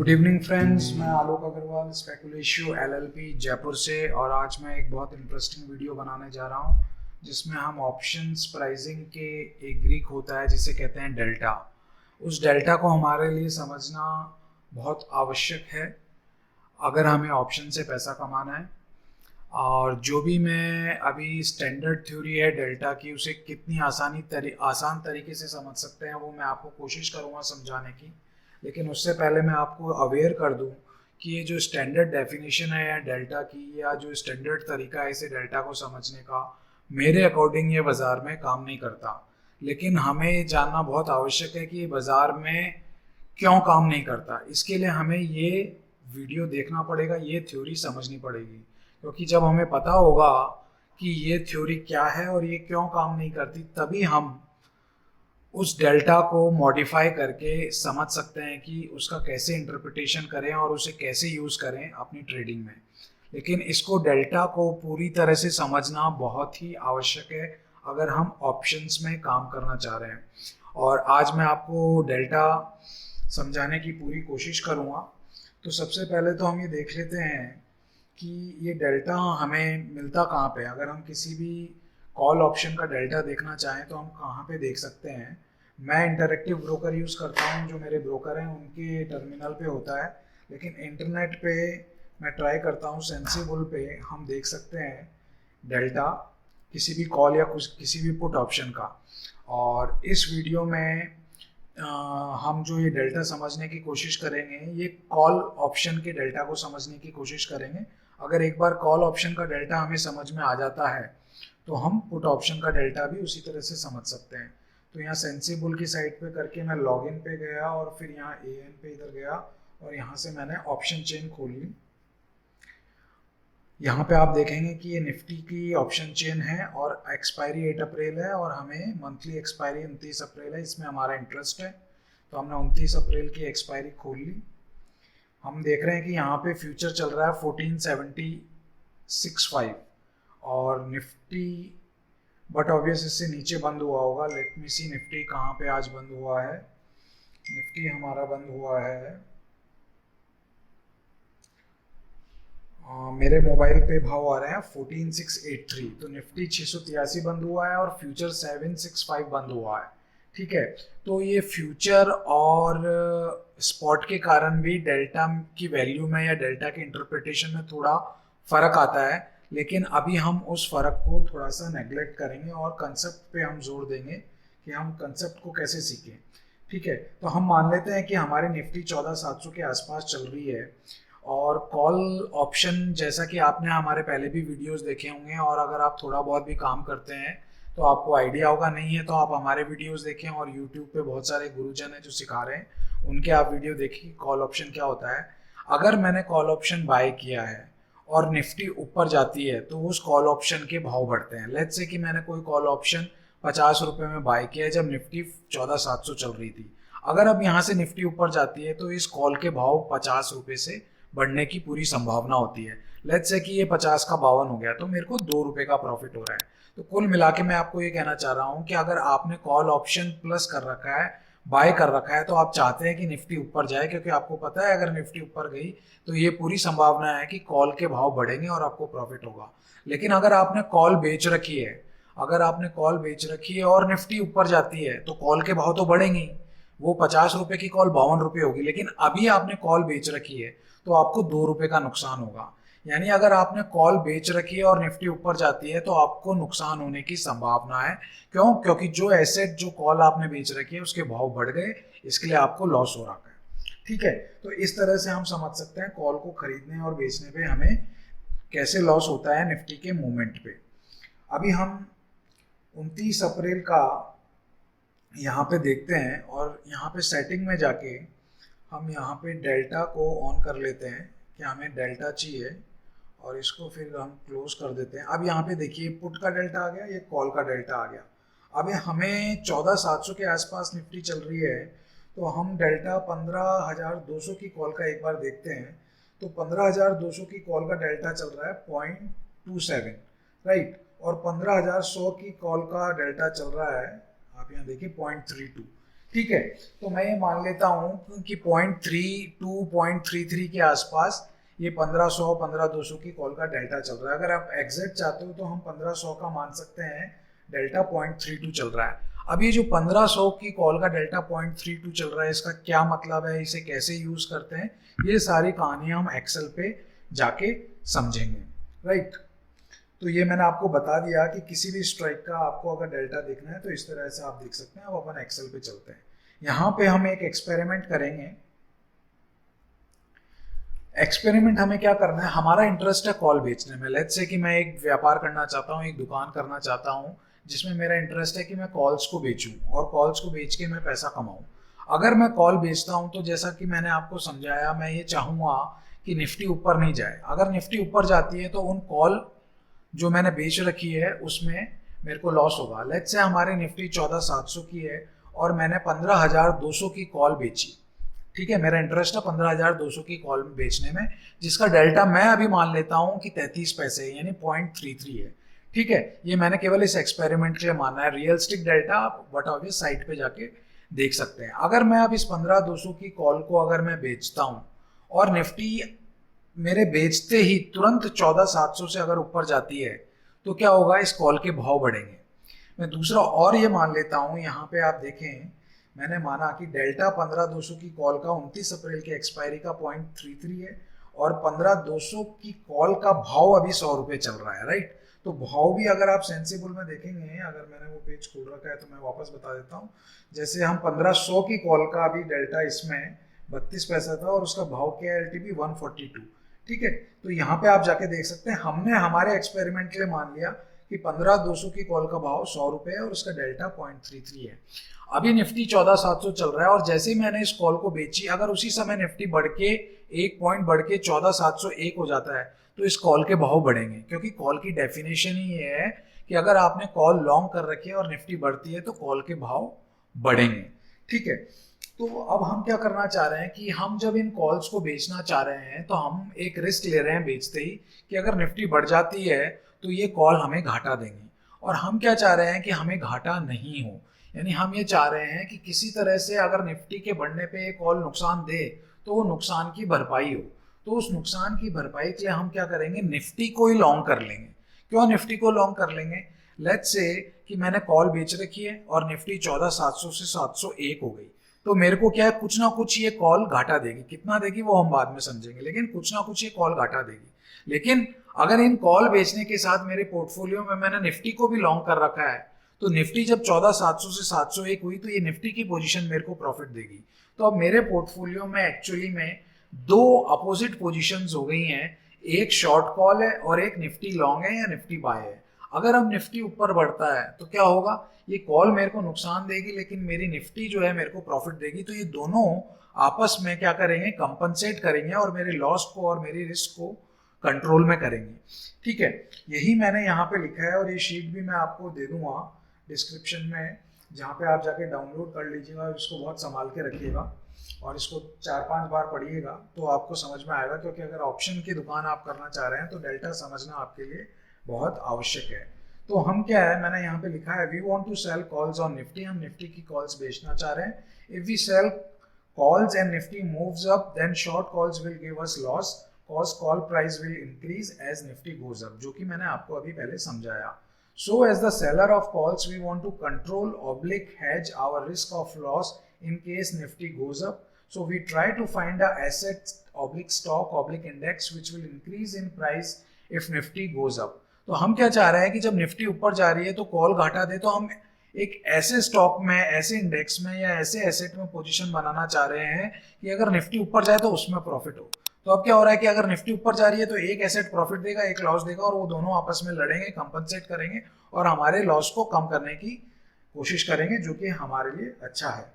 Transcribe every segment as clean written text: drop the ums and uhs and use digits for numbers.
Good evening friends, मैं आलोक Agarwal स्पेकुलेशियो LLP Jaipur से। और आज मैं एक बहुत इंटरेस्टिंग वीडियो बनाने जा रहा हूँ जिसमें हम ऑप्शंस प्राइसिंग के एक ग्रीक होता है जिसे कहते हैं डेल्टा। उस डेल्टा को हमारे लिए समझना बहुत आवश्यक है अगर हमें ऑप्शन से पैसा कमाना है। और जो भी मैं अभी स्टैंडर्ड थ्योरी है डेल्टा की उसे कितनी आसान तरीके से समझ सकते हैं वो मैं आपको कोशिश करूँगा समझाने की। लेकिन उससे पहले मैं आपको अवेयर कर दूं कि ये जो स्टैंडर्ड डेफिनेशन है या डेल्टा की या जो स्टैंडर्ड तरीका है इसे डेल्टा को समझने का, मेरे अकॉर्डिंग ये बाज़ार में काम नहीं करता। लेकिन हमें जानना बहुत आवश्यक है कि ये बाज़ार में क्यों काम नहीं करता। इसके लिए हमें ये वीडियो देखना पड़ेगा, ये थ्योरी समझनी पड़ेगी। क्योंकि जब हमें पता होगा कि ये थ्योरी क्या है और ये क्यों काम नहीं करती, तभी हम उस डेल्टा को मॉडिफाई करके समझ सकते हैं कि उसका कैसे इंटरप्रिटेशन करें और उसे कैसे यूज़ करें अपनी ट्रेडिंग में। लेकिन इसको डेल्टा को पूरी तरह से समझना बहुत ही आवश्यक है अगर हम ऑप्शंस में काम करना चाह रहे हैं। और आज मैं आपको डेल्टा समझाने की पूरी कोशिश करूँगा। तो सबसे पहले तो हम ये देख लेते हैं कि ये डेल्टा हमें मिलता कहाँ पे। अगर हम किसी भी कॉल ऑप्शन का डेल्टा देखना चाहें तो हम कहाँ पे देख सकते हैं। मैं इंटरैक्टिव ब्रोकर यूज़ करता हूँ, जो मेरे ब्रोकर हैं उनके टर्मिनल पे होता है। लेकिन इंटरनेट पे मैं ट्राई करता हूँ, सेंसिबल पे हम देख सकते हैं डेल्टा किसी भी कॉल या कुछ किसी भी पुट ऑप्शन का। और इस वीडियो में हम जो ये डेल्टा समझने की कोशिश करेंगे, ये कॉल ऑप्शन के डेल्टा को समझने की कोशिश करेंगे। अगर एक बार कॉल ऑप्शन का डेल्टा हमें समझ में आ जाता है तो हम पुट ऑप्शन का डेल्टा भी उसी तरह से समझ सकते हैं। तो यहाँ सेंसिबल की साइट पे करके मैं लॉगिन पे गया और फिर यहाँ एएन पे इधर गया और यहाँ से मैंने ऑप्शन चेन खोल ली। यहाँ पे आप देखेंगे कि ये निफ्टी की ऑप्शन चेन है और एक्सपायरी 8 अप्रैल है और हमें मंथली एक्सपायरी 29 अप्रैल है, इसमें हमारा इंटरेस्ट है। तो हमने 29 अप्रैल की एक्सपायरी खोल ली। हम देख रहे हैं कि यहाँ पे फ्यूचर चल रहा है 14,765 और निफ्टी, बट ऑब्वियस इससे नीचे बंद हुआ होगा। लेट मी सी निफ्टी कहाँ पे आज बंद हुआ है। निफ्टी हमारा बंद हुआ है, मेरे मोबाइल पे भाव आ रहे हैं 14,683। तो निफ्टी 683 बंद हुआ है और फ्यूचर 765 बंद हुआ है। ठीक है, तो ये फ्यूचर और स्पॉट के कारण भी डेल्टा की वैल्यू में या डेल्टा के इंटरप्रिटेशन में थोड़ा फर्क आता है। लेकिन अभी हम उस फर्क को थोड़ा सा नेग्लेक्ट करेंगे और कंसेप्ट पे हम जोर देंगे कि हम कंसेप्ट को कैसे सीखें। ठीक है, तो हम मान लेते हैं कि हमारी निफ्टी 14,700 के आसपास चल रही है। और कॉल ऑप्शन, जैसा कि आपने हमारे पहले भी वीडियोस देखे होंगे और अगर आप थोड़ा बहुत भी काम करते हैं तो आपको आइडिया होगा, नहीं है तो आप हमारे वीडियोस देखें। और यूट्यूब पे बहुत सारे गुरुजन हैं जो सिखा रहे हैं, उनके आप वीडियो देखिए कॉल ऑप्शन क्या होता है। अगर मैंने कॉल ऑप्शन बाय किया है और निफ्टी ऊपर जाती है तो उस कॉल ऑप्शन के भाव बढ़ते हैं। लेट्स से कि मैंने कोई कॉल ऑप्शन 50 रुपये में बाय किया है जब निफ्टी 14,700 चल रही थी। अगर अब यहाँ से निफ्टी ऊपर जाती है तो इस कॉल के भाव 50 रुपये से बढ़ने की पूरी संभावना होती है। लेट्स से कि ये 50 का 52 हो गया तो मेरे को 2 रुपये का प्रॉफिट हो रहा है। तो कुल मिला के मैं आपको ये कहना चाह रहा हूँ कि अगर आपने कॉल ऑप्शन प्लस कर रखा है, बाय कर रखा है, तो आप चाहते हैं कि निफ्टी ऊपर जाए, क्योंकि आपको पता है अगर निफ्टी ऊपर गई तो ये पूरी संभावना है कि कॉल के भाव बढ़ेंगे और आपको प्रॉफिट होगा। लेकिन अगर आपने कॉल बेच रखी है, अगर आपने कॉल बेच रखी है और निफ्टी ऊपर जाती है तो कॉल के भाव तो बढ़ेंगे। वो 50 रुपये की कॉल 52 रुपये होगी। लेकिन अभी आपने कॉल बेच रखी है तो आपको 2 रुपये का नुकसान होगा। यानी अगर आपने कॉल बेच रखी है और निफ्टी ऊपर जाती है तो आपको नुकसान होने की संभावना है। क्यों? क्योंकि जो एसेट, जो कॉल आपने बेच रखी है उसके भाव बढ़ गए, इसके लिए आपको लॉस हो रहा है। ठीक है, तो इस तरह से हम समझ सकते हैं कॉल को खरीदने और बेचने पे हमें कैसे लॉस होता है निफ्टी के मूवमेंट पे। अभी हम 29 अप्रैल का यहाँ पे देखते हैं और यहाँ पे सेटिंग में जाके हम यहाँ पे डेल्टा को ऑन कर लेते हैं कि हमें डेल्टा चाहिए और इसको फिर हम क्लोज कर देते हैं। अब यहाँ पे देखिए पुट का डेल्टा आ गया, ये कॉल का डेल्टा आ गया। अब हमें 14,700 के आसपास निफ्टी चल रही है तो हम डेल्टा 15,200 की कॉल का एक बार देखते हैं। तो 15,200 की कॉल का डेल्टा चल रहा है 0.27, राइट। और 15,100 की कॉल का डेल्टा चल रहा है, आप यहाँ देखिए 0.32। ठीक है, तो मैं ये मान लेता हूँ कि 0.32 0.33 के आसपास ये 1500 15200 की कॉल का डेल्टा चल रहा है। अगर आप एग्जैक्ट चाहते हो तो हम 1500 का मान सकते हैं डेल्टा 0.32 चल रहा है। अब ये जो 1500 की कॉल का डेल्टा 0.32 चल रहा है, इसका क्या मतलब है, इसे कैसे यूज करते हैं, ये सारी कहानियां हम एक्सेल पे जाके समझेंगे, राइट। तो ये मैंने आपको बता दिया कि किसी भी स्ट्राइक का आपको अगर डेल्टा देखना है तो इस तरह से आप देख सकते हैं। अब अपन एक्सेल पे चलते हैं। यहाँ पे हम एक एक्सपेरिमेंट करेंगे। एक्सपेरिमेंट हमें क्या करना है, हमारा इंटरेस्ट है कॉल बेचने में। लेट्स से कि मैं एक व्यापार करना चाहता हूँ, एक दुकान करना चाहता हूँ जिसमें मेरा इंटरेस्ट है कि मैं कॉल्स को बेचूं और कॉल्स को बेच के मैं पैसा कमाऊं। अगर मैं कॉल बेचता हूं तो जैसा कि मैंने आपको समझाया, मैं ये चाहूंगा कि निफ्टी ऊपर नहीं जाए। अगर निफ्टी ऊपर जाती है तो उन कॉल जो मैंने बेच रखी है उसमें मेरे को लॉस होगा। लेट्स से हमारी निफ्टी 14700 की है और मैंने 15200 की कॉल बेची। ठीक है, मेरा इंटरेस्ट है 15200 की कॉल बेचने में, जिसका डेल्टा मैं अभी मान लेता हूं कि 33 पैसे यानी 0.33 है। ठीक है, ये मैंने केवल इस एक्सपेरिमेंट के लिए माना है। रियलिस्टिक डेल्टा आप वट साइट पे जाके देख सकते हैं। अगर मैं अब इस 15200 की कॉल को अगर मैं बेचता हूं और निफ्टी मेरे बेचते ही तुरंत 14700 से अगर ऊपर जाती है तो क्या होगा, इस कॉल के भाव बढ़ेंगे। मैं दूसरा और ये मान लेता हूं, यहाँ पे आप देखें मैंने माना कि डेल्टा 15200 की कॉल का 29 अप्रैल के एक्सपायरी का 0.33 है और 15200 की कॉल का भाव अभी 100 रुपये चल रहा है, राइट। तो भाव भी अगर आप सेंसिबल में देखेंगे, अगर मैंने वो पेज खोल रखा है तो मैं वापस बता देता हूँ। जैसे हम 1500 की कॉल का अभी डेल्टा इसमें 32 पैसा था और उसका भाव क्या है, एलटीबी 142। ठीक है, तो यहाँ पे आप जाके देख सकते हैं हमने हमारे एक्सपेरिमेंट के लिए मान लिया कि 15200 की कॉल का भाव 100 रुपये है और उसका डेल्टा 0.33 है। अभी निफ्टी 14700 चल रहा है और जैसे ही मैंने इस कॉल को बेची, अगर उसी समय निफ्टी बढ़ के 1 पॉइंट बढ़ के 14701 हो जाता है तो इस कॉल के भाव बढ़ेंगे, क्योंकि कॉल की डेफिनेशन ही ये है कि अगर आपने कॉल लॉन्ग कर रखी है और निफ्टी बढ़ती है तो कॉल के भाव बढ़ेंगे। ठीक है, तो अब हम क्या करना चाह रहे हैं कि हम जब इन कॉल्स को बेचना चाह रहे हैं तो हम एक रिस्क ले रहे हैं बेचते ही कि अगर निफ्टी बढ़ जाती है तो ये कॉल हमें घाटा देंगे। और हम क्या चाह रहे हैं कि हमें घाटा नहीं हो, यानी हम ये चाह रहे हैं कि किसी तरह से अगर निफ्टी के बढ़ने पे एक कॉल नुकसान दे तो वो नुकसान की भरपाई हो। तो उस नुकसान की भरपाई के लिए हम क्या करेंगे, निफ्टी को ही लॉन्ग कर लेंगे। क्यों निफ्टी को लॉन्ग कर लेंगे, लेट्स से कि मैंने कॉल बेच रखी है और निफ्टी 14700 से 701 हो गई, तो मेरे को क्या है, कुछ ना कुछ ये कॉल घाटा देगी। कितना देगी वो हम बाद में समझेंगे, लेकिन कुछ ना कुछ ये कॉल घाटा देगी। लेकिन अगर इन कॉल बेचने के साथ मेरे पोर्टफोलियो में मैंने निफ्टी को भी लॉन्ग कर रखा है तो निफ्टी जब 14700 से 701 हुई तो ये निफ्टी की पोजीशन मेरे को प्रॉफिट देगी। तो अब मेरे पोर्टफोलियो में एक्चुअली में दो अपोजिट पोजीशंस हो गई हैं, एक शॉर्ट कॉल है और एक निफ्टी लॉन्ग है या निफ्टी बाय है। अगर अब निफ्टी ऊपर बढ़ता है तो क्या होगा, ये कॉल मेरे को नुकसान देगी लेकिन मेरी निफ्टी जो है मेरे को प्रॉफिट देगी। तो ये दोनों आपस में क्या करेंगे, कंपनसेट करेंगे और मेरे लॉस को और मेरी रिस्क को कंट्रोल में करेंगे। ठीक है, यही मैंने यहाँ पे लिखा है और ये शीट भी मैं आपको दे दूंगा डिस्क्रिप्शन में, जहाँ पे आप जाके डाउनलोड कर लीजिएगा। इसको बहुत संभाल के रखिएगा और इसको 4-5 बार पढ़िएगा तो आपको समझ में आएगा, क्योंकि अगर ऑप्शन की दुकान आप करना चाह रहे हैं तो डेल्टा समझना आपके लिए बहुत आवश्यक है। तो हम क्या है, मैंने यहाँ पे लिखा है we want to sell calls on Nifty, हम निफ्टी की कॉल्स बेचना चाह रहे हैं। If we sell calls and Nifty moves up then short calls will give us loss, cause call price will increase as Nifty goes up, जो कि मैंने आपको अभी पहले समझाया। So as the seller of calls, we want to control/hedge our risk of loss in case Nifty goes up. So we try to find a asset/stock/index which will increase in price if Nifty goes up. तो हम क्या चाह रहे हैं कि जब Nifty ऊपर जा रही है तो कॉल घाटा दे, तो हम एक ऐसे स्टॉक में, ऐसे इंडेक्स में या ऐसे एसेट में पोजीशन बनाना चाह रहे हैं कि अगर निफ्टी ऊपर जाए तो उसमें प्रॉफिट हो। तो अब क्या हो रहा है कि अगर निफ्टी ऊपर जा रही है तो एक एसेट प्रॉफिट देगा, एक लॉस देगा और वो दोनों आपस में लड़ेंगे, कंपनसेट करेंगे और हमारे लॉस को कम करने की कोशिश करेंगे, जो कि हमारे लिए अच्छा है।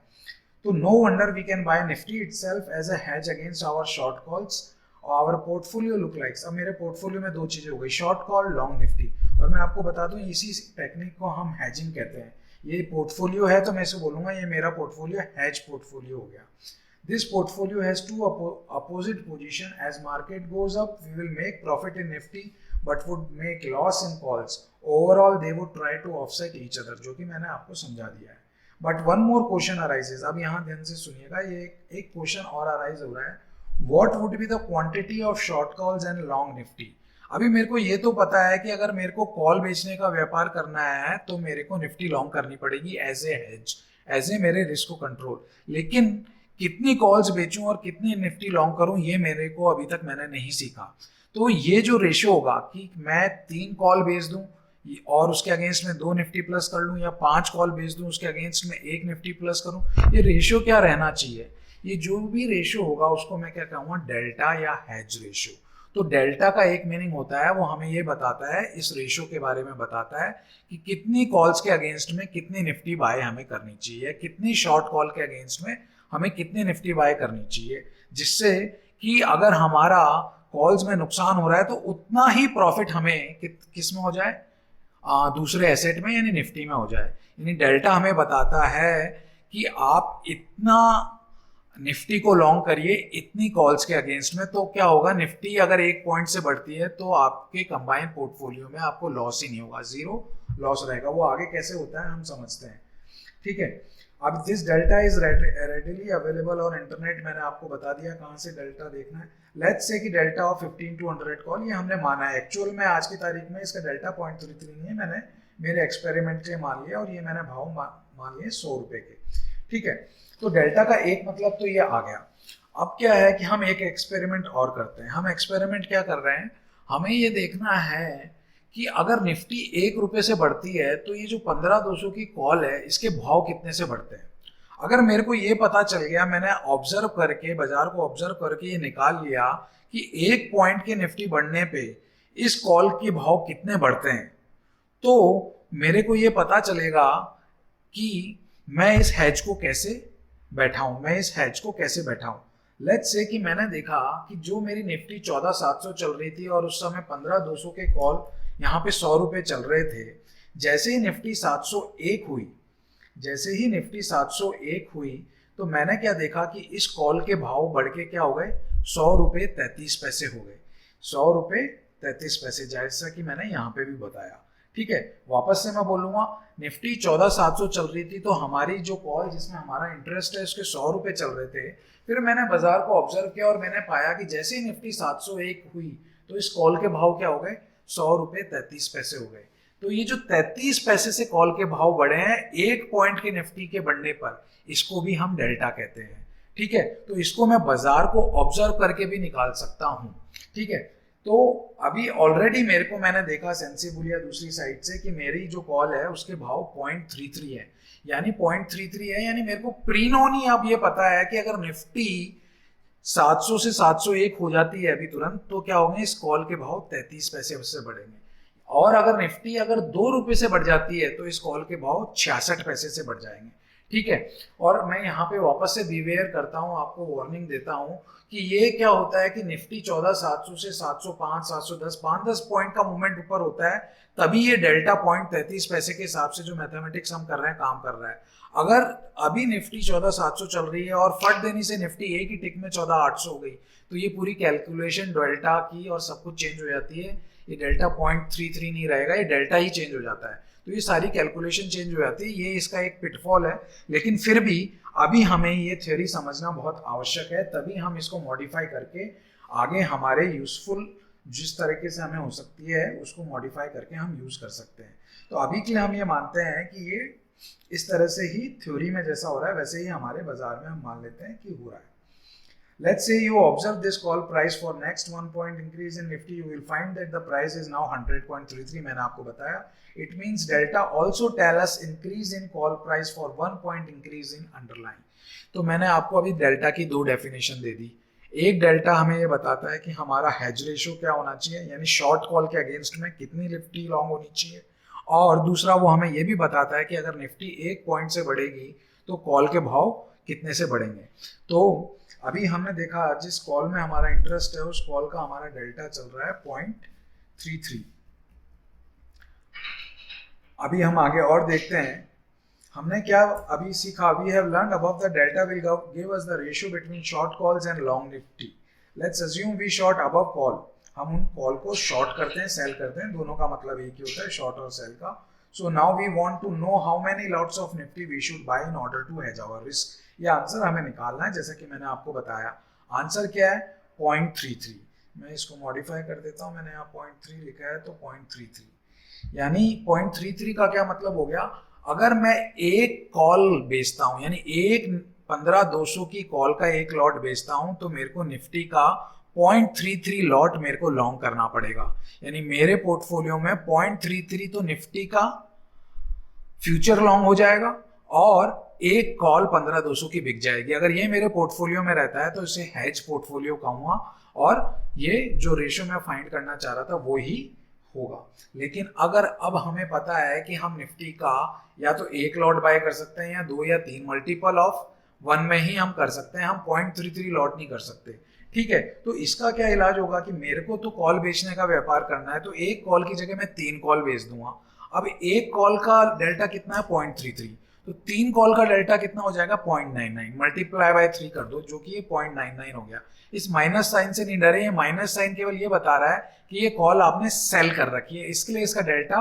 तो no wonder we can buy Nifty itself as a hedge against our short calls. Our portfolio look likes, अब मेरे पोर्टफोलियो में दो चीजें हो गई, शॉर्ट कॉल, लॉन्ग निफ्टी। और मैं आपको बता दूं इसी टेक्निक को हम हेजिंग कहते हैं। ये पोर्टफोलियो है तो मैं इसे बोलूंगा ये मेरा पोर्टफोलियो हेज पोर्टफोलियो हो गया। This portfolio has two opposite position. As market goes up, we will make profit in Nifty, but would make loss in calls. Overall, they would try to offset each other, जो कि मैंने आपको समझा दिया है। But one more question arises, अब यहाँ ध्यान से सुनिएगा, ये एक क्वेश्चन और अराइज हो रहा है, what would be the quantity of short calls and long Nifty. अभी मेरे को ये तो पता है कि अगर मेरे को कॉल बेचने का व्यापार करना है तो मेरे को निफ्टी लॉन्ग करनी पड़ेगी as a hedge, as a मेरे रिस्क को कंट्रोल, लेकिन कितनी कॉल्स बेचूं और कितनी निफ्टी लॉन्ग करूं ये मेरे को अभी तक मैंने नहीं सीखा। तो ये जो रेशियो होगा कि मैं 3 कॉल बेच दूं और उसके अगेंस्ट में 2 निफ्टी प्लस कर लूं, या 5 कॉल बेच दूं उसके अगेंस्ट में 1 निफ्टी प्लस करूं, ये रेशियो क्या रहना चाहिए, ये जो भी रेशियो होगा उसको मैं क्या कहूँगा, डेल्टा या हेज रेशियो। तो डेल्टा का एक मीनिंग होता है, वो हमें ये बताता है, इस रेशियो के बारे में बताता है कि कितनी कॉल्स के अगेंस्ट में कितनी निफ्टी बाय हमें करनी चाहिए, कितनी शॉर्ट कॉल के अगेंस्ट में हमें कितनी निफ्टी बाय करनी चाहिए, जिससे कि अगर हमारा कॉल्स में नुकसान हो रहा है तो उतना ही प्रॉफिट हमें किस में हो जाए, दूसरे एसेट में यानी निफ्टी में हो जाए। यानी डेल्टा हमें बताता है कि आप इतना निफ्टी को लॉन्ग करिए इतनी कॉल्स के अगेंस्ट में, तो क्या होगा, निफ्टी अगर 1 पॉइंट से बढ़ती है तो आपके कंबाइंड पोर्टफोलियो में आपको लॉस ही नहीं होगा, 0 लॉस रहेगा। वो आगे कैसे होता है हम समझते हैं, ठीक है। अब this delta is readily available और इंटरनेट, मैंने आपको बता दिया कहाँ से डेल्टा देखना है। लेट्स से कि डेल्टा ऑफ 15 to 100 कॉल, ये हमने माना है, एक्चुअल में आज की तारीख में इसका डेल्टा 0.33 नहीं है, मैंने मेरे एक्सपेरिमेंट के मान लिया और ये मैंने भाव मान लिए 100 रुपए के, ठीक है। तो डेल्टा का एक मतलब तो ये आ गया। अब क्या है कि हम एक एक्सपेरिमेंट और करते हैं। हम एक्सपेरिमेंट क्या कर रहे हैं, हमें ये देखना है कि अगर निफ्टी 1 रुपए से बढ़ती है तो ये जो 15,200 की कॉल है इसके भाव कितने से बढ़ते हैं। अगर मेरे को ये पता चल गया, मैंने ऑब्जर्व करके, बाजार को ऑब्जर्व करके ये निकाल लिया कि 1 पॉइंट के निफ्टी बढ़ने पे इस कॉल के भाव कितने बढ़ते हैं, तो मेरे को ये पता चलेगा कि मैं इस हैज को कैसे बैठाऊं। लेट्स से कि मैंने देखा कि जो मेरी निफ्टी 14,700 चल रही थी और उस समय 15,200 के कॉल यहाँ पे 100 रुपए चल रहे थे। जैसे ही निफ्टी 701 हुई तो मैंने क्या देखा कि इस कॉल के भाव बढ़ के क्या हो गए, 100 रुपए 33 पैसे हो गए, 100 रुपए 33 पैसे, जैसा कि मैंने यहाँ पे भी बताया, ठीक है। वापस से मैं बोलूंगा, निफ्टी 14,700 चल रही थी तो हमारी जो कॉल जिसमें हमारा इंटरेस्ट है उसके 100 रुपए चल रहे थे। फिर मैंने बाजार को ऑब्जर्व किया और मैंने पाया कि जैसे ही निफ्टी 701 हुई तो इस कॉल के भाव क्या हो गए, 100 रुपए 33 पैसे हो गए। तो ये जो 33 पैसे से कॉल के भाव बढ़े हैं 1 पॉइंट के निफ्टी के बढ़ने पर, इसको भी हम डेल्टा कहते हैं, ठीक है। तो इसको मैं बाजार को ऑब्जर्व करके भी निकाल सकता हूं, ठीक है। तो अभी ऑलरेडी मेरे को, मैंने देखा सेंसिबल या दूसरी साइड से कि मेरी जो कॉल है उसके भाव 0.33 है, यानी 0.33 है, यानी मेरे को प्रीनोनी अब ये पता है कि अगर निफ्टी 700 से 701 हो जाती है अभी तुरंत, तो क्या होंगे, इस कॉल के भाव 33 पैसे उससे बढ़ेंगे। और अगर निफ्टी अगर 2 रुपए से बढ़ जाती है तो इस कॉल के भाव 66 पैसे से बढ़ जाएंगे, ठीक है। और मैं यहाँ पे वापस से बिवेयर करता हूँ, आपको वार्निंग देता हूँ कि ये क्या होता है कि निफ्टी 14,700 से 705, 710, 5-10 पॉइंट का मूवमेंट ऊपर होता है, तभी ये डेल्टा 0.33 पैसे के हिसाब से जो मैथमेटिक्स हम कर रहे हैं काम कर रहा है। अगर अभी निफ्टी 14,700 चल रही है और फट देने से निफ्टी एक ही टिक में 14,800 हो गई, तो ये पूरी कैलकुलेशन डेल्टा की और सब कुछ चेंज हो जाती है। ये डेल्टा 0.33 नहीं रहेगा, ये डेल्टा ही चेंज हो जाता है। तो ये सारी कैलकुलेशन चेंज हो जाती है, ये इसका एक पिटफॉल है। लेकिन फिर भी अभी हमें ये थ्योरी समझना बहुत आवश्यक है, तभी हम इसको मॉडिफाई करके आगे हमारे यूजफुल जिस तरीके से हमें हो सकती है उसको मॉडिफाई करके हम यूज कर सकते हैं। तो अभी के लिए हम ये मानते हैं कि ये इस तरह से ही थ्योरी में जैसा हो रहा है वैसे ही हमारे बाजार में हम मान लेते हैं कि हो रहा है। Let's say you observe this call price for next 1 point increase in Nifty, you will find that the price is now 100.33. मैंने आपको बताया, it means delta also tell us increase in call price for 1 point increase in underlying. तो मैंने आपको अभी delta की 2 definition दे दी। एक delta हमें ये बताता है कि हमारा हेज रेशियो क्या होना चाहिए, यानी शॉर्ट कॉल के अगेंस्ट में कितनी निफ्टी लॉन्ग होनी चाहिए, और दूसरा वो हमें ये भी बताता है कि अगर निफ्टी 1 पॉइंट से बढ़ेगी तो कॉल के भाव कितने से बढ़ेंगे। तो अभी हमने देखा जिस कॉल में हमारा इंटरेस्ट है उस कॉल का हमारा डेल्टा चल रहा है 0.33। अभी हम आगे और देखते हैं हमने क्या अभी सीखा। We have learned above the delta will give us the ratio between short calls and long Nifty. Let's assume we short above call, हम उन कॉल को शॉर्ट करते हैं, सेल करते हैं, दोनों का मतलब एक ही होता है, शॉर्ट और सेल का। So now we want to know how many lots of Nifty we should buy in order to hedge our risk. ये आंसर हमें निकालना है, जैसा कि मैंने आपको बताया। आंसर क्या है? 0.33। मैं इसको मॉडिफाई कर देता हूँ, मैंने यहाँ 0.3 लिखा है तो 0.33, यानी 0.33 का क्या मतलब हो गया? अगर मैं एक कॉल बेचता हूँ, यानी एक 15,200 की कॉल का एक लॉट बेचता हूँ, तो मेरे को निफ्टी का 0.33 लॉट मेरे को लॉन्ग करना पड़ेगा। यानी मेरे पोर्टफोलियो में 0.33 तो निफ्टी का फ्यूचर लॉन्ग हो जाएगा और एक कॉल 15,200 की बिक जाएगी। अगर ये मेरे पोर्टफोलियो में रहता है तो इसे हेज पोर्टफोलियो कहूंगा और ये जो रेशियो मैं फाइंड करना चाह रहा था वो ही होगा। लेकिन अगर अब हमें पता है कि हम निफ्टी का या तो एक लॉट बाय कर सकते हैं या 2 या 3 मल्टीपल ऑफ 1 में ही हम कर सकते हैं, हम 0.33 लॉट नहीं कर सकते। ठीक है, तो इसका क्या इलाज होगा कि मेरे को तो कॉल बेचने का व्यापार करना है, तो एक कॉल की जगह मैं 3 कॉल बेच दूंगा। अब एक कॉल का डेल्टा कितना है? 0.33, तो 3 कॉल का डेल्टा कितना हो जाएगा? 0.99 मल्टीप्लाई बाय 3 कर दो, जो कि ये 0.99 हो गया। इस माइनस साइन से नहीं डरे, ये माइनस साइन केवल ये बता रहा है कि ये कॉल आपने सेल कर रखी है, इसके लिए इसका डेल्टा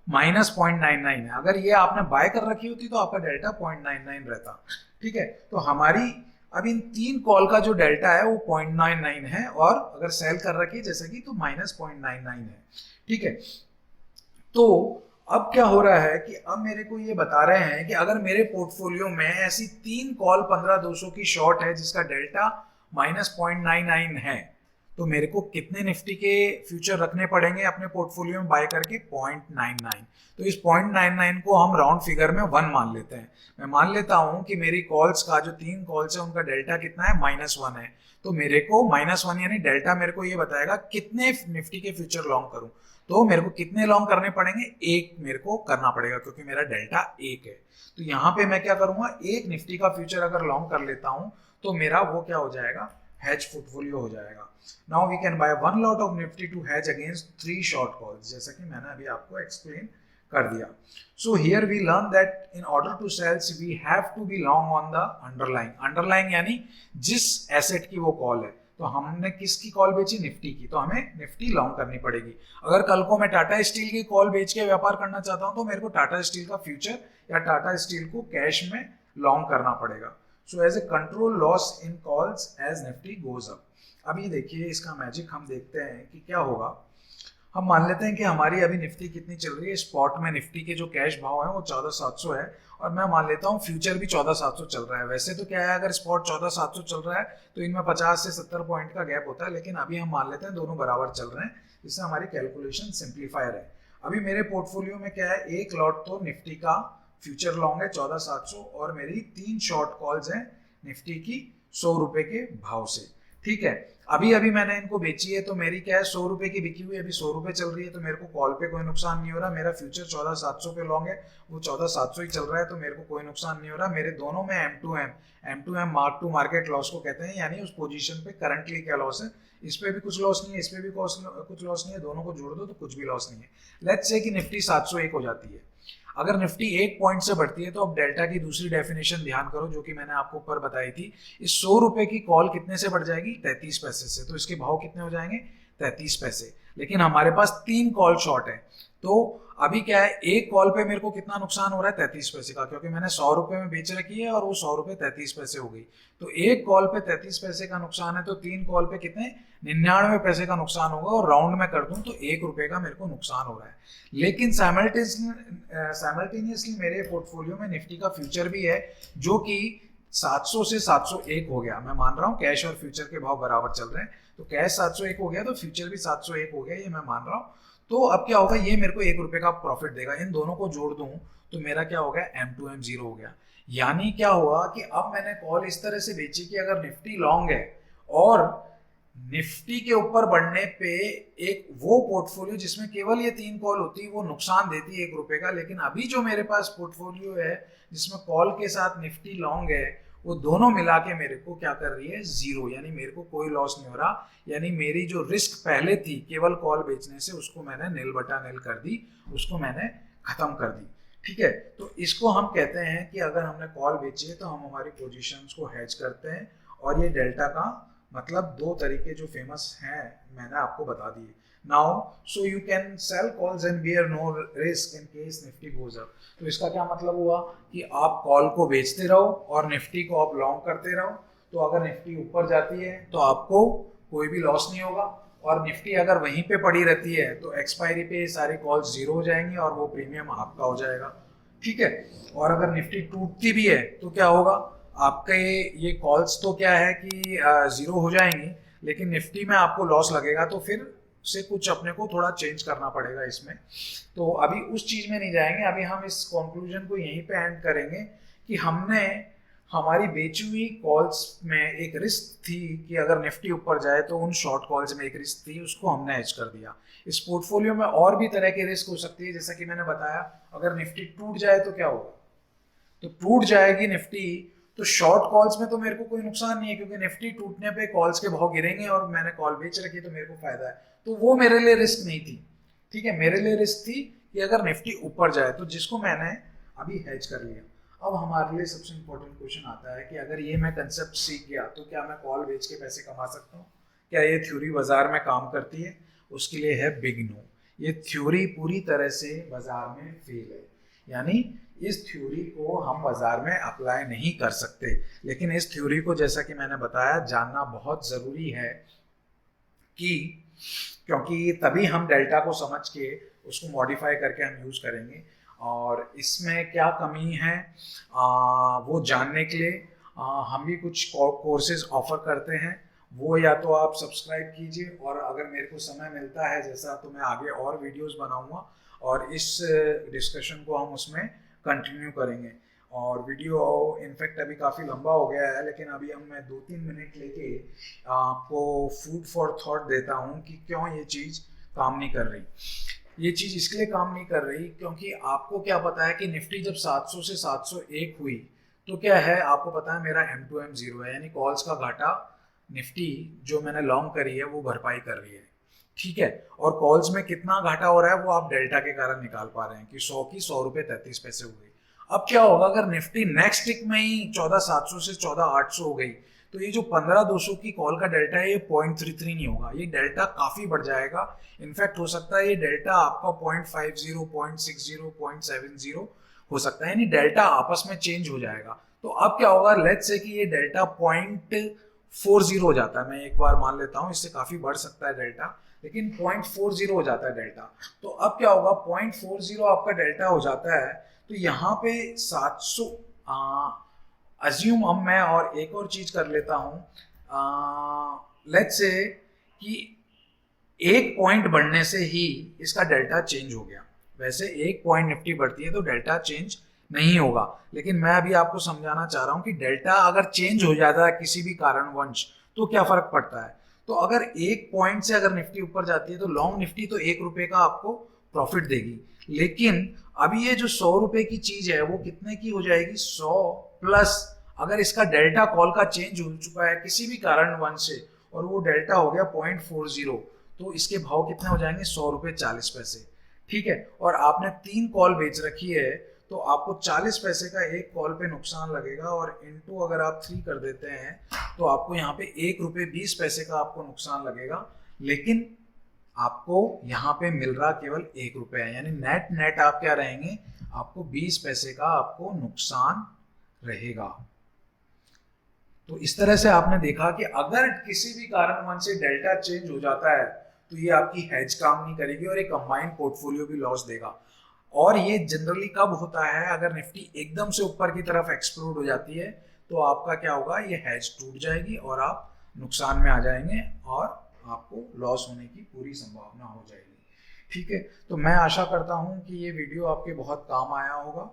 -0.99 है। अगर ये आपने बाय कर रखी होती तो आपका डेल्टा 0.99 रहता। ठीक है, तो हमारी अब इन 3 कॉल का जो डेल्टा है वो 0.99 है, और अगर सेल कर रखी है जैसे कि तो -0.99 है। ठीक है, तो अब क्या हो रहा है कि अब मेरे को ये बता रहे हैं कि अगर मेरे पोर्टफोलियो में ऐसी 3 कॉल 15,200 की शॉर्ट है जिसका डेल्टा -0.99 है, तो मेरे को कितने निफ्टी के फ्यूचर रखने पड़ेंगे अपने पोर्टफोलियो में बाय करके? 0.99। तो इस 0.99 को हम राउंड फिगर में 1 मान लेते हैं। मैं मान लेता हूं कि मेरी कॉल्स का जो 3 कॉल्स है उनका डेल्टा कितना है? -1 है। तो मेरे को -1 यानी डेल्टा मेरे को ये बताएगा कितने निफ्टी के फ्यूचर लॉन्ग करूं। तो मेरे को कितने लॉन्ग करने पड़ेंगे? एक मेरे को करना पड़ेगा, क्योंकि मेरा डेल्टा 1 है। तो यहाँ पे मैं क्या करूंगा? एक निफ्टी का फ्यूचर अगर लॉन्ग कर लेता हूं तो मेरा वो क्या हो जाएगा? हेज पोर्टफोलियो हो जाएगा। Now we can buy 1 lot of Nifty to hedge against 3 short calls, जैसा कि मैंने अभी आपको एक्सप्लेन कर दिया। So here we learn that in order to sells we have to be long on the underlying. Underlying यानी जिस एसेट की वो कॉल है, तो हमने किसकी कॉल बेची? निफ्टी की, तो हमें निफ्टी लॉन्ग करनी पड़ेगी। अगर कल को मैं टाटा स्टील की कॉल बेच के व्यापार करना चाहता हूं तो मेरे को टाटा स्टील का फ्यूचर या टाटा स्टील को कैश में लॉन्ग करना पड़ेगा। So as a control loss in calls as Nifty goes up. अभी देखिए इसका मैजिक हम देखते हैं कि क्या होगा। हम मान लेते हैं कि हमारी अभी निफ्टी कितनी चल रही है, स्पॉट में निफ्टी के जो कैश भाव है वो 14,700 है, और मैं मान लेता हूँ फ्यूचर भी 14,700 चल रहा है। वैसे तो क्या है, अगर स्पॉट 14,700 चल रहा है तो इनमें 50 से 70 पॉइंट का गैप होता है, लेकिन अभी हम मान लेते हैं दोनों बराबर चल रहे हैं, जिससे हमारी कैलकुलेशन सिंप्लीफायर है। अभी मेरे पोर्टफोलियो में क्या है, एक लॉट तो निफ्टी का फ्यूचर लॉन्ग है 14,700, और मेरी 3 शॉर्ट कॉल्स हैं निफ्टी की 100 रुपए के भाव से। ठीक है, अभी मैंने इनको बेची है, तो मेरी क्या है, 100 रुपए की बिकी हुई, अभी 100 रुपए चल रही है, तो मेरे को कॉल पे कोई नुकसान नहीं हो रहा। मेरा फ्यूचर 14,700 पे लॉन्ग है, वो 14,700 ही चल रहा है, तो मेरे को कोई नुकसान नहीं हो रहा। मेरे दोनों में M2M mark to market loss को कहते हैं, यानी उस पोजीशन पे करंटली क्या लॉस है, इस पे भी कुछ लॉस नहीं है, इस पे भी कुछ लॉस नहीं है, दोनों को जोड़ दो तो कुछ भी लॉस नहीं है। लेट्स से कि निफ्टी 701 हो जाती है। अगर निफ्टी 1 पॉइंट से बढ़ती है, तो अब डेल्टा की दूसरी डेफिनेशन ध्यान करो जो कि मैंने आपको ऊपर बताई थी। इस 100 रुपए की कॉल कितने से बढ़ जाएगी? 33 पैसे से। तो इसके भाव कितने हो जाएंगे? 33 पैसे। लेकिन हमारे पास 3 कॉल शॉर्ट है, तो अभी क्या है, एक कॉल पे मेरे को कितना नुकसान हो रहा है? 33 पैसे का, क्योंकि मैंने 100 रुपए में बेच रखी है और वो 100 रुपए 33 पैसे हो गई। तो एक कॉल पे 33 पैसे का नुकसान है, तो 3 कॉल पे कितने? 99 पैसे का नुकसान होगा, और राउंड में कर दूं तो 1 रुपए का मेरे को नुकसान हो रहा है। लेकिन साइमल्टेनियसली मेरे पोर्टफोलियो में निफ्टी का फ्यूचर भी है, जो कि 700 से 701 हो गया। मैं मान रहा हूँ कैश और फ्यूचर के भाव बराबर चल रहे हैं, तो कैश 701 हो गया तो फ्यूचर भी 701 हो गया, ये मैं मान रहा हूँ। तो अब क्या होगा, ये मेरे को 1 रुपए का प्रॉफिट देगा। इन दोनों को जोड़ दूं तो मेरा क्या हो गया? M2M 0 हो गया। यानी क्या हुआ कि अब मैंने कॉल इस तरह से बेची कि अगर निफ्टी लॉन्ग है और निफ्टी के ऊपर बढ़ने पे एक वो पोर्टफोलियो जिसमें केवल ये 3 कॉल होती, वो नुकसान देती 1 रुपए का। लेकिन अभी जो मेरे पास पोर्टफोलियो है जिसमें कॉल के साथ निफ्टी लॉन्ग है, वो दोनों मिला के मेरे को क्या कर रही है? 0। यानी मेरे को कोई लॉस नहीं हो रहा। यानी मेरी जो रिस्क पहले थी केवल कॉल बेचने से, उसको मैंने निल बटा निल कर दी, उसको मैंने खत्म कर दी। ठीक है, तो इसको हम कहते हैं कि अगर हमने कॉल बेची है तो हम हमारी पोजीशंस को हेज करते हैं। और ये डेल्टा का मतलब 2 तरीके जो फेमस हैं मैंने आपको बता दिए। now, so you can sell calls and bear no risk in case Nifty goes up. तो इसका क्या मतलब हुआ कि आप कॉल को बेचते रहो और निफ्टी को आप लॉन्ग करते रहो। तो अगर निफ्टी ऊपर जाती है तो आपको कोई भी लॉस नहीं होगा, और निफ्टी अगर वहीं पे पड़ी रहती है तो एक्सपायरी पे सारी कॉल्स जीरो हो जाएंगी और वो प्रीमियम आपका हो जाएगा। ठीक है, और अगर निफ्टी टूटती भी है तो क्या होगा, आपके ये कॉल्स तो क्या है कि जीरो हो जाएंगी, लेकिन निफ्टी में आपको लॉस लगेगा, तो फिर से कुछ अपने को थोड़ा चेंज करना पड़ेगा इसमें। तो अभी उस चीज में नहीं जाएंगे, अभी हम इस कंक्लूजन को यहीं पे एंड करेंगे कि हमने हमारी बेची हुई कॉल्स में एक रिस्क थी कि अगर निफ्टी ऊपर जाए तो उन शॉर्ट कॉल्स में एक रिस्क थी, उसको हमने हेज कर दिया। इस पोर्टफोलियो में और भी तरह के रिस्क हो सकती है, जैसा कि मैंने बताया अगर निफ्टी टूट जाए तो क्या होगा, तो टूट जाएगी निफ्टी तो शॉर्ट कॉल्स में तो मेरे को कोई नुकसान नहीं है, क्योंकि निफ्टी टूटने पे कॉल्स के भाव गिरेंगे और मैंने कॉल बेच रखी तो मेरे को फायदा है, तो वो मेरे लिए रिस्क नहीं थी। ठीक है, मेरे लिए रिस्क थी कि अगर निफ्टी ऊपर जाए, तो जिसको मैंने अभी हेज कर लिया। अब हमारे लिए सबसे इंपॉर्टेंट क्वेश्चन आता है कि अगर ये मैं कंसेप्ट सीख गया तो क्या मैं कॉल बेच के पैसे कमा सकता हूँ, क्या ये थ्योरी बाजार में काम करती है? उसके लिए है बिग नो। ये थ्योरी पूरी तरह से बाजार में फेल है, यानी इस थ्योरी को हम बाजार में अप्लाई नहीं कर सकते। लेकिन इस थ्योरी को, जैसा कि मैंने बताया, जानना बहुत ज़रूरी है कि क्योंकि तभी हम डेल्टा को समझ के उसको मॉडिफाई करके हम यूज़ करेंगे, और इसमें क्या कमी है वो जानने के लिए हम भी कुछ कोर्सेज ऑफर करते हैं, वो या तो आप सब्सक्राइब कीजिए, और अगर मेरे को समय मिलता है जैसा, तो मैं आगे और वीडियोस बनाऊंगा और इस डिस्कशन को हम उसमें कंटिन्यू करेंगे। और वीडियो इनफैक्ट अभी काफ़ी लंबा हो गया है, लेकिन अभी मैं 2-3 मिनट लेके आपको फूड फॉर थॉट देता हूँ कि क्यों ये चीज़ काम नहीं कर रही। ये चीज़ इसलिए काम नहीं कर रही क्योंकि आपको क्या पता है कि निफ्टी जब 700 से 701 हुई तो क्या है, आपको पता है मेरा M2M 0 है, यानी कॉल्स का घाटा निफ्टी जो मैंने लॉन्ग करी है वो भरपाई कर रही है। ठीक है, और कॉल्स में कितना घाटा हो रहा है वो आप डेल्टा के कारण निकाल पा रहे हैं कि 100 की 100 रुपये 33 पैसे हो गई। अब क्या होगा अगर निफ्टी नेक्स्ट टिक में ही 14,700 से 14,800 हो गई, तो ये जो 15,200 की कॉल का डेल्टा है ये 0.33 नहीं होगा, ये डेल्टा काफी बढ़ जाएगा। इनफैक्ट हो सकता है ये डेल्टा आपका 0.50, 0.60, 0.70 हो सकता है, यानी डेल्टा आपस में चेंज हो जाएगा। तो अब क्या होगा, लेट्स से कि ये डेल्टा 0.40 हो जाता है, मैं एक बार मान लेता हूँ, इससे काफी बढ़ सकता है डेल्टा, लेकिन 0.40 हो जाता है डेल्टा। तो अब क्या होगा, 0.40 आपका डेल्टा हो जाता है, तो यहाँ पे 700 अज्यूम अब मैं और एक और चीज कर लेता हूँ, लेट्स से कि एक पॉइंट बढ़ने से ही इसका डेल्टा चेंज हो गया। वैसे एक पॉइंट निफ्टी बढ़ती है तो डेल्टा चेंज नहीं होगा, लेकिन मैं अभी आपको समझाना चाह रहा हूँ कि डेल्टा अगर चेंज हो जाता है किसी भी कारणवश तो क्या फर्क पड़ता है। तो अगर एक पॉइंट से अगर निफ्टी ऊपर जाती है तो लॉन्ग निफ्टी तो 1 रुपए का आपको प्रॉफिट देगी, लेकिन अभी ये जो 100 रुपए की चीज है वो कितने की हो जाएगी, 100 प्लस अगर इसका डेल्टा कॉल का चेंज हो चुका है किसी भी कारणवश से और वो डेल्टा हो गया 0.40, तो इसके भाव कितने हो जाएंगे, 100 रुपए 40 पैसे। ठीक है, और आपने 3 कॉल बेच रखी है तो आपको 40 पैसे का एक कॉल पे नुकसान लगेगा, और इनटू अगर आप 3 कर देते हैं तो आपको यहाँ पे 1 रुपए 20 पैसे का आपको नुकसान लगेगा, लेकिन आपको यहाँ पे मिल रहा केवल 1 रुपए है, यानी नेट नेट आप क्या रहेंगे, आपको 20 पैसे का आपको नुकसान रहेगा। तो इस तरह से आपने देखा कि अगर किसी भी कारणवश से डेल्टा चेंज हो जाता है तो ये आपकी हेज काम नहीं करेगी और एक कंबाइंड पोर्टफोलियो भी लॉस देगा। और ये जनरली कब होता है, अगर निफ्टी एकदम से ऊपर की तरफ एक्सप्लोड हो जाती है तो आपका क्या होगा, ये हेज टूट जाएगी और आप नुकसान में आ जाएंगे और आपको लॉस होने की पूरी संभावना हो जाएगी। ठीक है, तो मैं आशा करता हूँ कि ये वीडियो आपके बहुत काम आया होगा,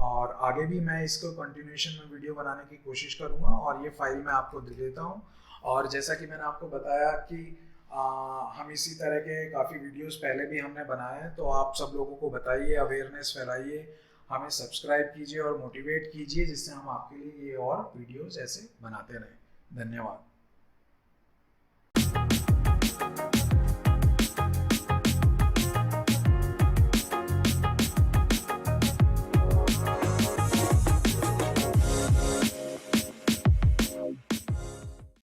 और आगे भी मैं इसको कंटिन्यूएशन में वीडियो बनाने की कोशिश करूँगा, और ये फाइल मैं आपको दे देता हूँ। और जैसा कि मैंने आपको बताया कि हम इसी तरह के काफ़ी वीडियोस पहले भी हमने बनाए हैं, तो आप सब लोगों को बताइए, अवेयरनेस फैलाइए, हमें सब्सक्राइब कीजिए और मोटिवेट कीजिए, जिससे हम आपके लिए ये और वीडियोस ऐसे बनाते रहें। धन्यवाद।